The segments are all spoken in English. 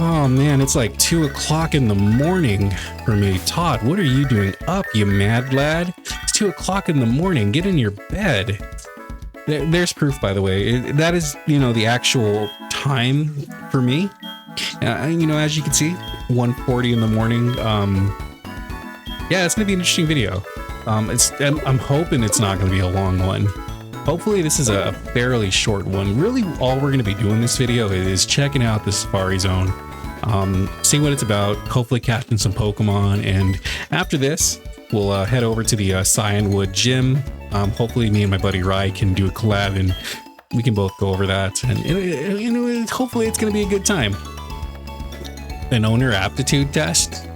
Oh man, it's like 2 o'clock in the morning for me. Todd, what are you doing up, you mad lad? It's 2 o'clock in the morning. Get in your bed. There's proof, by the way. That is, the actual time for me. As you can see, 1:40 in the morning. Yeah, it's gonna be an interesting video. I'm hoping it's not gonna be a long one. Hopefully this is a fairly short one. Really, all we're gonna be doing this video is checking out the Safari Zone, seeing what it's about, hopefully catching some Pokemon, and after this, we'll head over to the Cyanwood Gym. Hopefully me and my buddy Rai can do a collab and we can both go over that, and hopefully it's gonna be a good time. An owner aptitude test?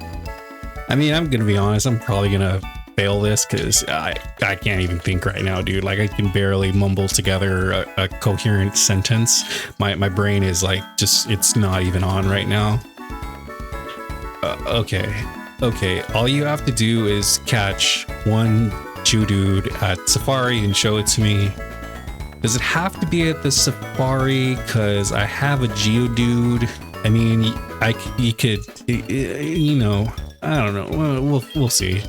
I mean, I'm gonna be honest, I'm probably gonna fail this because I can't even think right now, dude. Like, I can barely mumble together a coherent sentence. My brain is like, it's not even on right now. Okay, all you have to do is catch one Geodude at Safari and show it to me. Does it have to be at the Safari? Because I have a Geodude. I mean, you could, I don't know. We'll see.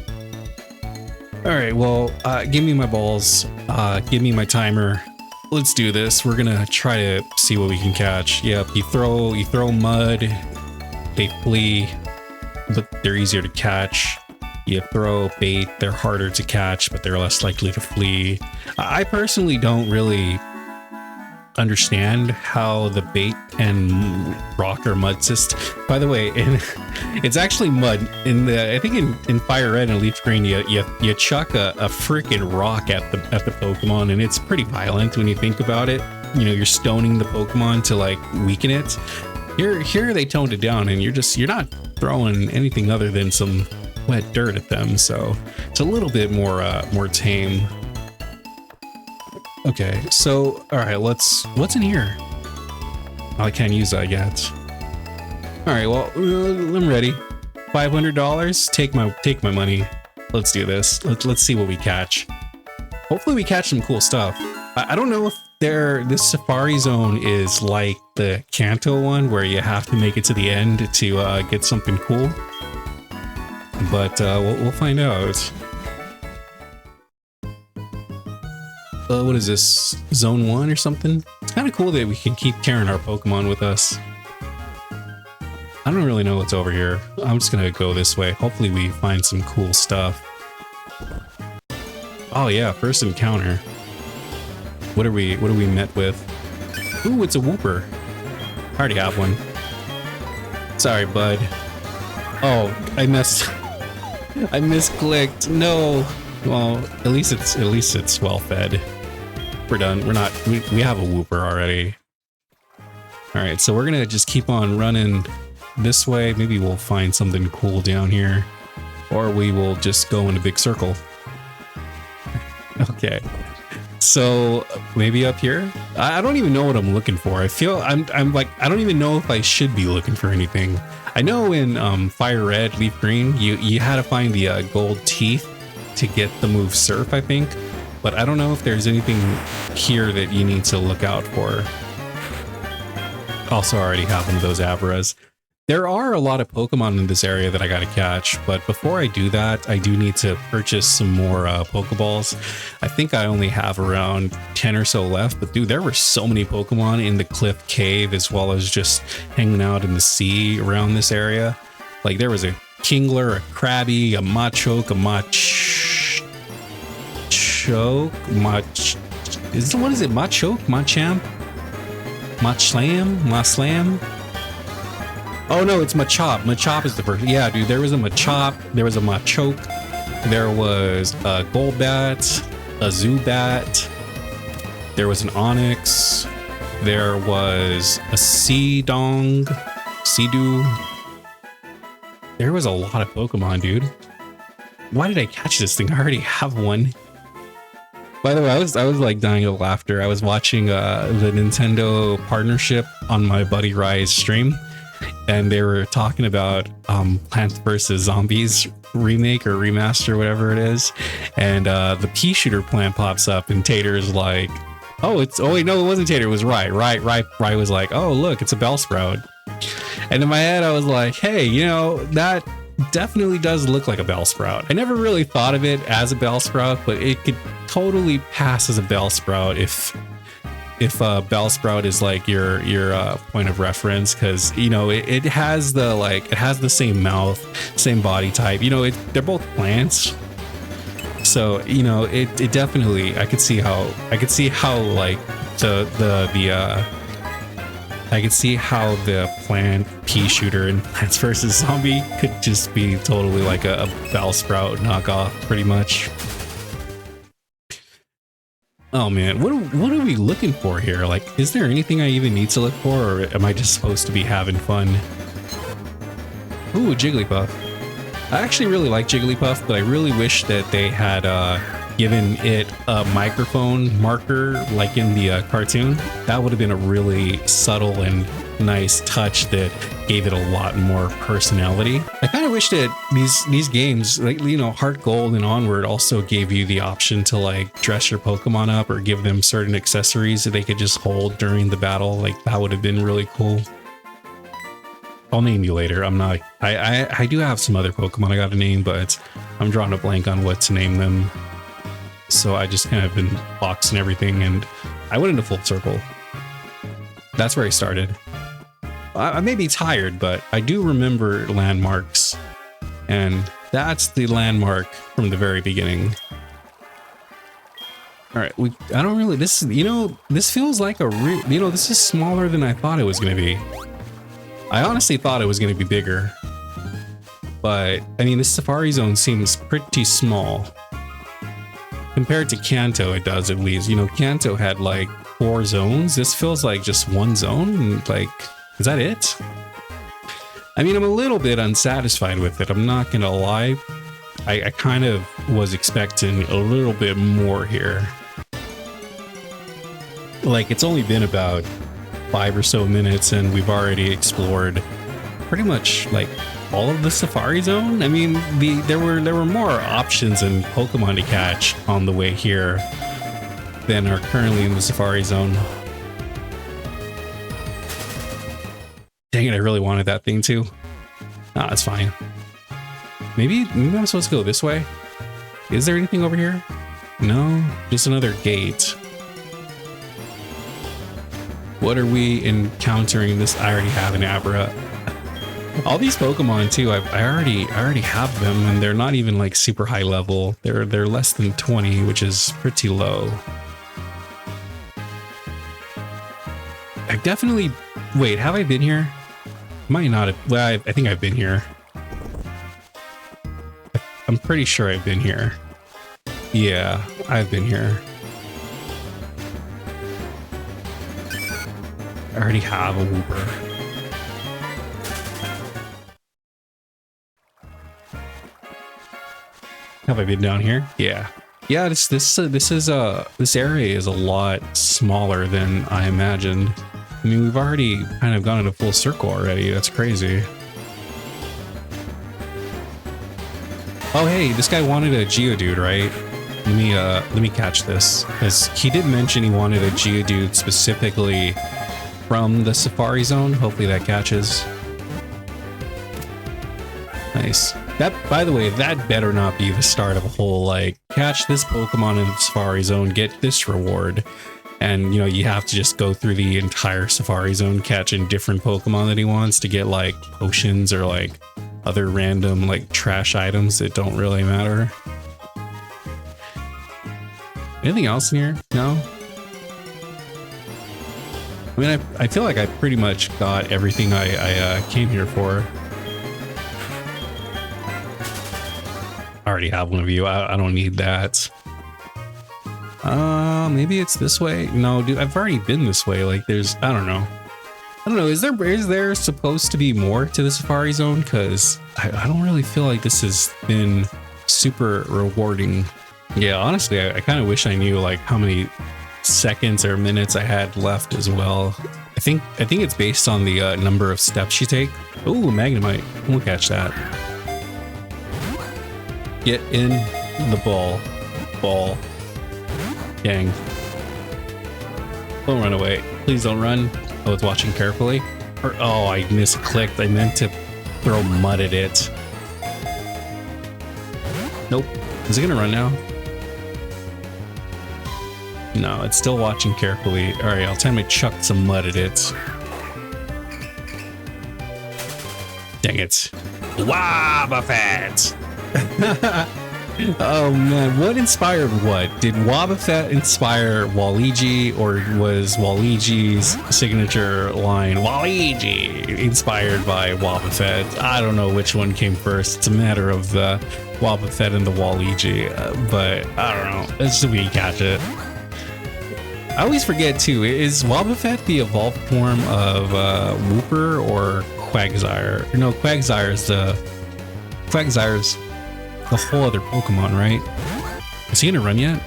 All right, well, give me my balls. Give me my timer. Let's do this. We're gonna try to see what we can catch. Yep, you throw mud, they flee, but they're easier to catch. You throw bait, they're harder to catch, but they're less likely to flee. I personally don't really understand how the bait and rock or mud system. By the way, it's actually mud. I think in Fire Red and Leaf Green, you chuck a freaking rock at the Pokemon, and it's pretty violent when you think about it. You're stoning the Pokemon to like weaken it. Here they toned it down, and you're not throwing anything other than some wet dirt at them, so it's a little bit more tame. Okay, so all right, what's in here? Oh, I can't use that yet. All right, well, I'm ready. $500. Take my money. Let's do this. Let's see what we catch. Hopefully we catch some cool stuff. I don't know if this Safari Zone is like the Kanto one where you have to make it to the end to get something cool, but we'll find out. What is this? Zone 1 or something? It's kind of cool that we can keep carrying our Pokemon with us. I don't really know what's over here. I'm just gonna go this way. Hopefully we find some cool stuff. Oh yeah, first encounter. What are we met with? Ooh, it's a Wooper. I already have one. Sorry, bud. Oh, I misclicked. No. Well, at least it's well fed. We're done. We have a Wooper already. All right, so we're gonna just keep on running this way. Maybe we'll find something cool down here, or we will just go in a big circle. Okay, so maybe up here. I don't even know what I'm looking for. I feel I'm like, I don't even know if I should be looking for anything. I know in Fire Red, Leaf Green, you had to find the gold teeth to get the move Surf, I think, but I don't know if there's anything here that you need to look out for. Also, I already have one of those Avaras. There are a lot of Pokemon in this area that I gotta catch, but before I do that, I do need to purchase some more Pokeballs. I think I only have around 10 or so left, but dude, there were so many Pokemon in the Cliff Cave, as well as just hanging out in the sea around this area. Like, there was a Kingler, a Krabby, a Machoke, a what is it? Machoke? Machamp? Maslam? Oh no, it's Machop. Machop is the first. Yeah, dude, there was a Machop, there was a Machoke, there was a Golbat, a Zubat, there was an Onix, there was a Seedoo. There was a lot of Pokemon, dude. Why did I catch this thing? I already have one. By the way, I was like dying of laughter. I was watching the Nintendo partnership on my buddy Rai's stream, and they were talking about Plants vs. Zombies remake or remaster, whatever it is, and the pea shooter plant pops up, and Tater's like, oh wait, no, it wasn't Tater, it was Rai was like, oh look, it's a Bellsprout. And in my head, I was like, hey, you know, that definitely does look like a Bellsprout. I never really thought of it as a Bellsprout, but it could totally pass as a Bellsprout if Bellsprout is like your point of reference, because you know it has the same mouth, same body type. You know, they're both plants. So, you know, it definitely, I could see how like I could see how the plant pea shooter in Plants vs. Zombie could just be totally like a Bellsprout knockoff, pretty much. Oh man, what are we looking for here? Like, is there anything I even need to look for, or am I just supposed to be having fun? Ooh, Jigglypuff. I actually really like Jigglypuff, but I really wish that they had given it a microphone marker like in the cartoon. That would have been a really subtle and nice touch that gave it a lot more personality. I kind of wish that these games, like, you know, Heartgold and onward, also gave you the option to like dress your Pokemon up or give them certain accessories that they could just hold during the battle. Like, that would have been really cool. I'll name you later. I do have some other Pokemon I got to name, but I'm drawing a blank on what to name them. So I just kind of been boxing everything, and I went into full circle. That's where I started. I may be tired, but I do remember landmarks, and that's the landmark from the very beginning. All right, I don't really, this feels like this is smaller than I thought it was going to be. I honestly thought it was going to be bigger, but I mean, this Safari Zone seems pretty small. Compared to Kanto, it does, at least. You know, Kanto had like 4 zones. This feels like just 1 zone. Like, is that it? I mean, I'm a little bit unsatisfied with it. I'm not gonna lie. I kind of was expecting a little bit more here. Like, it's only been about 5 or so minutes, and we've already explored pretty much like all of the Safari Zone. I mean, there were more options and Pokemon to catch on the way here than are currently in the Safari Zone. Dang it, I really wanted that thing too. Nah, it's fine. Maybe I'm supposed to go this way? Is there anything over here? No, just another gate. What are we encountering? This, I already have an Abra. All these Pokemon too, I already have them, and they're not even like super high level. They're less than 20, which is pretty low. I've definitely, wait, have I been here? Might not have. Well, I think I've been here. I'm pretty sure I've been here. Yeah, I've been here. I already have a Wooper. Have I been down here? Yeah. Yeah, this area is a lot smaller than I imagined. I mean, we've already kind of gone in a full circle already. That's crazy. Oh, hey, this guy wanted a Geodude, right? Let me catch this, because he did mention he wanted a Geodude specifically from the Safari Zone. Hopefully that catches. Nice. That, by the way, that better not be the start of a whole, like, catch this Pokemon in the Safari Zone, get this reward. And, you know, you have to just go through the entire Safari Zone catching different Pokemon that he wants to get, like, potions or, like, other random, like, trash items that don't really matter. Anything else in here? No? I mean, I feel like I pretty much got everything I came here for. I already have one of you. I don't need that. Maybe it's this way. No, dude, I've already been this way. Like, there's, I don't know. Is there supposed to be more to the Safari Zone? Because I don't really feel like this has been super rewarding. Yeah, honestly, I kind of wish I knew like how many seconds or minutes I had left as well. I think it's based on the number of steps you take. Ooh, Magnemite. We'll catch that. Get in the ball. Dang. Don't run away. Please don't run. I was watching carefully. Oh, I misclicked. I meant to throw mud at it. Nope. Is it gonna run now? No, it's still watching carefully. Alright, I'll time to chuck some mud at it. Dang it. Wobbuffet! Oh man, what inspired what? Did Wobbuffet inspire Waluigi, or was Waluigi's signature line Waluigi inspired by Wobbuffet? I don't know which one came first. It's a matter of the Wobbuffet and the Waluigi, but I don't know. Let's see if we can catch it. I always forget too, is Wobbuffet the evolved form of Wooper or Quagsire? No, Quagsire's the whole other Pokemon, right? Is he gonna run yet?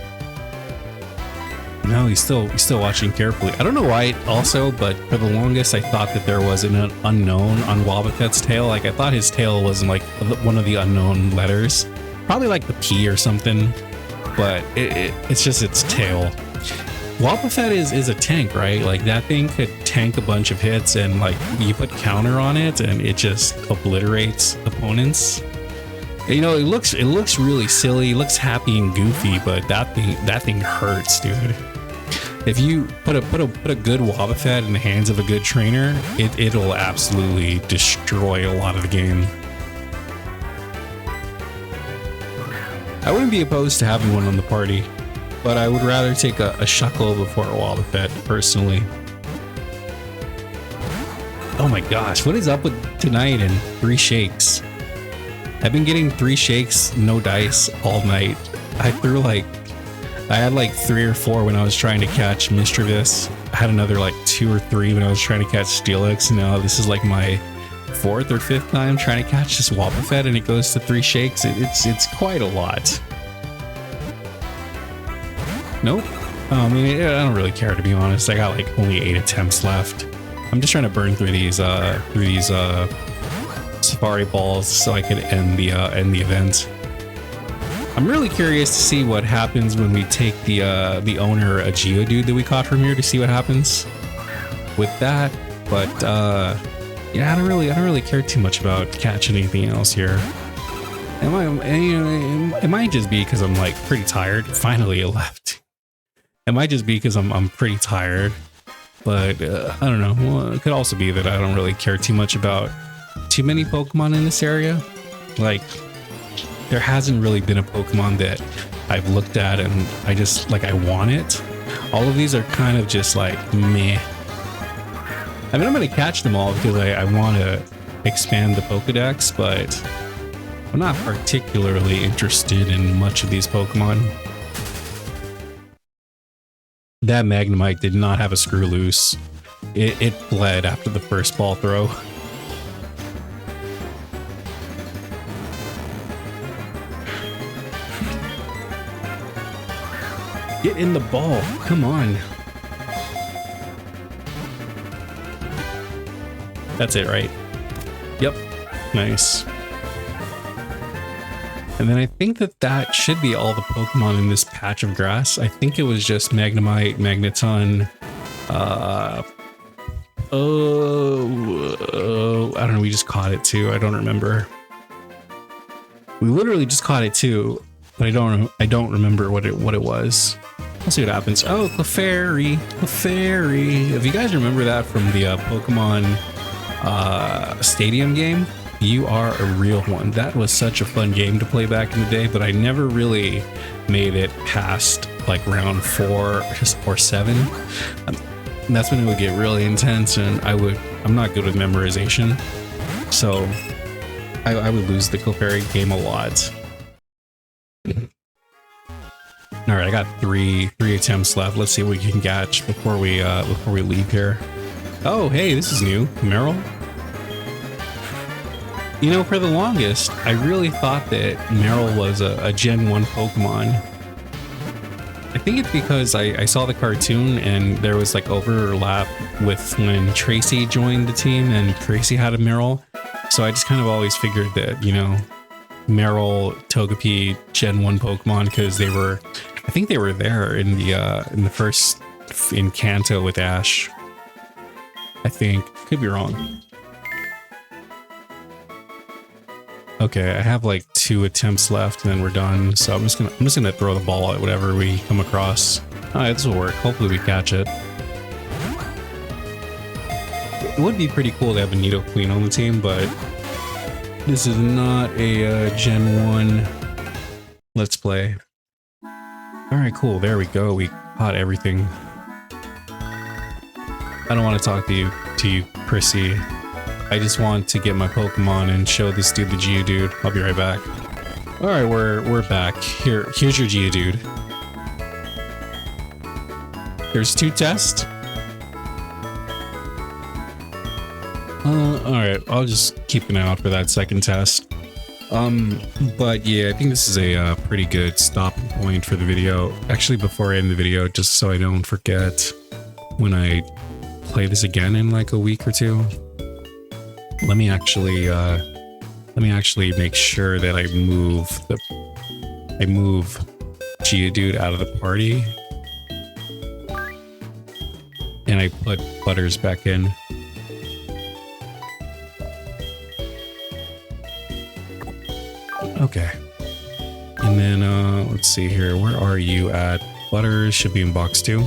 No, he's still watching carefully. I don't know why also, but for the longest I thought that there was an unknown on Wobbuffet's tail. Like I thought his tail was like one of the unknown letters. Probably like the P or something, but it's just its tail. Wobbuffet is a tank, right? Like that thing could tank a bunch of hits, and like you put counter on it and it just obliterates opponents. You know, it looks really silly, it looks happy and goofy, but that thing hurts, dude. If you put a good Wobbuffet in the hands of a good trainer, it'll absolutely destroy a lot of the game. I wouldn't be opposed to having one on the party, but I would rather take a Shuckle before a Wobbuffet, personally. Oh my gosh, what is up with tonight and 3 shakes? I've been getting 3 shakes, no dice, all night. I had like 3 or 4 when I was trying to catch Mischievous. I had another like 2 or 3 when I was trying to catch Steelix. Now this is like my 4th or 5th time trying to catch this Wobbuffet, and it goes to 3 shakes. It's quite a lot. Nope. I mean, I don't really care, to be honest. I got like only 8 attempts left. I'm just trying to burn through these Safari balls so I could end the event. I'm really curious to see what happens when we take the owner, a Geodude that we caught from here, to see what happens with that. But yeah, I don't really care too much about catching anything else here. It might just be because I'm like pretty tired. Finally, it left. It might just be because I'm pretty tired. But I don't know. Well, it could also be that I don't really care too much about too many Pokemon in this area. Like, there hasn't really been a Pokemon that I've looked at and I just like I want it. All of these are kind of just like meh. I mean, I'm gonna catch them all because I want to expand the Pokedex, but I'm not particularly interested in much of these Pokemon. That Magnemite did not have a screw loose. It bled after the first ball throw. Get in the ball. Come on. That's it, right? Yep. Nice. And then I think that should be all the Pokemon in this patch of grass. I think it was just Magnemite, Magneton. I don't know. We just caught it too. I don't remember. We literally just caught it too, but I don't remember what it was. Let's see what happens. Oh, Clefairy. If you guys remember that from the Pokemon Stadium game, you are a real one. That was such a fun game to play back in the day, but I never really made it past like round 4 or 7. And that's when it would get really intense, and I'm not good with memorization, so I would lose the Clefairy game a lot. All right, I got three attempts left. Let's see what we can catch before we leave here. Oh, hey, this is new. Meryl. You know, for the longest, I really thought that Meryl was a Gen 1 Pokemon. I think it's because I saw the cartoon and there was like overlap with when Tracy joined the team and Tracy had a Meryl. So I just kind of always figured that, you know, Meryl, Togepi, Gen 1 Pokemon, because I think they were there in the first in Kanto with Ash. I think. Could be wrong. Okay, I have like 2 attempts left and then we're done. So I'm just gonna throw the ball at whatever we come across. Alright, this will work. Hopefully we catch it. It would be pretty cool to have a Nidoqueen on the team, but this is not a Gen 1 Let's Play. Alright, cool. There we go. We caught everything. I don't want to talk to you, Prissy. I just want to get my Pokemon and show this dude the Geodude. I'll be right back. Alright, we're back. Here's your Geodude. There's 2 tests. Alright, I'll just keep an eye out for that second test. But yeah, I think this is a pretty good stopping point for the video. Actually, before I end the video, just so I don't forget when I play this again in like a week or 2, let me actually make sure that I move Geodude out of the party, and I put Butters back in. Okay. And then, let's see here. Where are you at? Butters should be in box 2.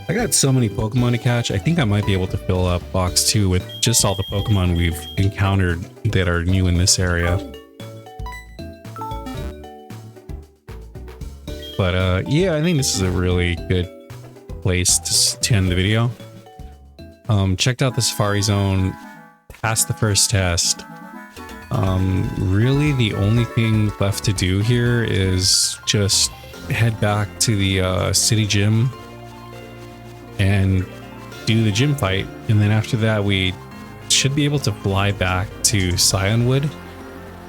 I got so many Pokemon to catch. I think I might be able to fill up box 2 with just all the Pokemon we've encountered that are new in this area. But, yeah, I think this is a really good place to end the video. Checked out the Safari Zone, passed the first test. Really the only thing left to do here is just head back to the city gym and do the gym fight, and then after that we should be able to fly back to Scionwood,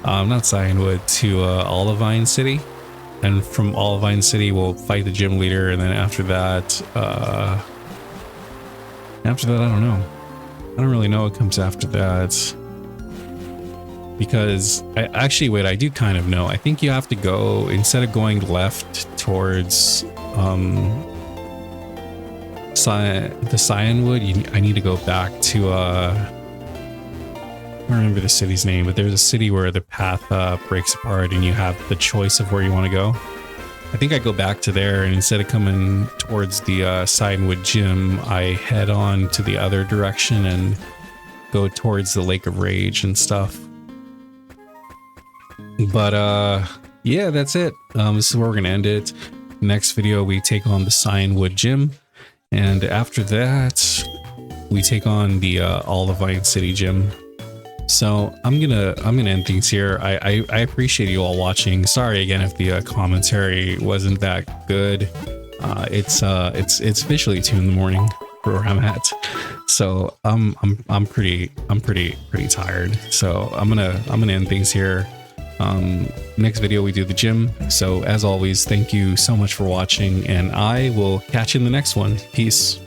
not Scionwood, to Olivine City, and from Olivine City we'll fight the gym leader, and then after that I don't know. I don't really know what comes after that. Because I do kind of know. I think you have to go, instead of going left towards the Scionwood, I need to go back to I don't remember the city's name, but there's a city where the path breaks apart and you have the choice of where you want to go. I think I go back to there, and instead of coming towards the Scionwood gym, I head on to the other direction and go towards the Lake of Rage and stuff. But yeah, that's it. This is where we're gonna end it. Next video we take on the Scionwood gym, and after that we take on the Olivine City gym. So I'm gonna end things here. I appreciate you all watching. Sorry again if the commentary wasn't that good. It's officially 2 in the morning for where I'm at, so I'm pretty tired. So I'm gonna end things here. Next video we do the gym. So as always, thank you so much for watching, and I will catch you in the next one. Peace.